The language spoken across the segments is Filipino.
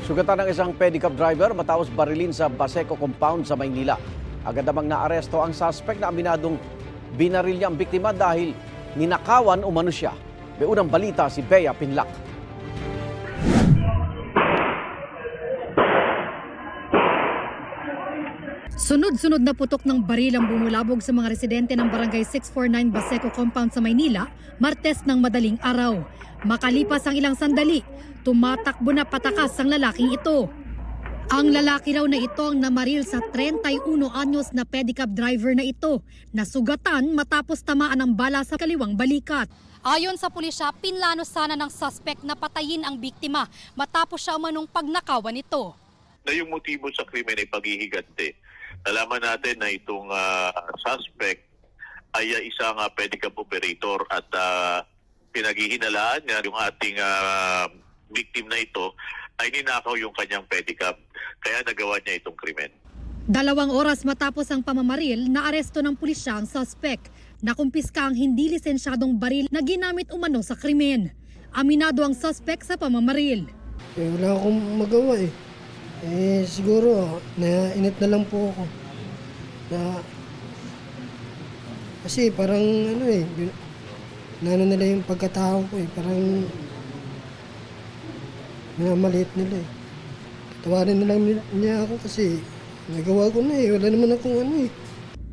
Sugatan ng isang pedicab driver matapos barilin sa Baseco compound sa Maynila. Agad namang naaresto ang suspect na aminadong binaril niya ang biktima dahil ninakawan umano siya. May unang balita si Bea Pinlac. Sunod-sunod na putok ng baril ang bumulabog sa mga residente ng Barangay 649 Baseco compound sa Maynila, Martes ng madaling araw. Makalipas ang ilang sandali, tumatakbo na patakas ang lalaking ito. Ang lalaki raw na ito ang namaril sa 31 anyos na pedicab driver na ito, na sugatan matapos tamaan ng bala sa kaliwang balikat. Ayon sa pulisya, pinlano sana ng suspect na patayin ang biktima matapos siya umanong pagnakawan nito. Na yung motibo sa krimen ay paghihigante. Nalaman natin na itong suspect ay isang pedicab operator at pinaghihinalaan niya yung ating victim na ito ay ninakaw yung kanyang pedicab. Kaya nagawa niya itong krimen. 2 oras matapos ang pamamaril, naaresto ng pulisya ang suspect. Nakumpiska ang hindi lisensyadong baril na ginamit umano sa krimen. Aminado ang suspect sa pamamaril. Wala akong magawa eh. Siguro, nainit na lang po ako. Kasi parang nila yung pagkatao ko eh. Parang minamaliit nila eh. Tawarin na lang niya ako kasi nagawa ko na eh. Wala naman akong eh.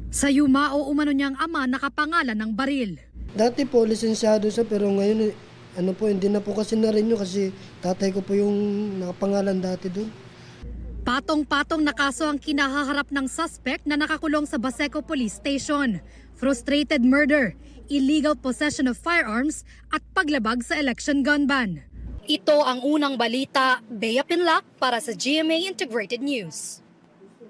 Sa Yumao, umano niyang ama nakapangalan ng baril. Dati po, lisensyado siya pero ngayon hindi na po kasi na-renew kasi tatay ko po yung nakapangalan dati doon. Patong-patong na kaso ang kinahaharap ng suspect na nakakulong sa Baseco Police Station. Frustrated murder, illegal possession of firearms at paglabag sa election gun ban. Ito ang unang balita, Bea Pinlac para sa GMA Integrated News.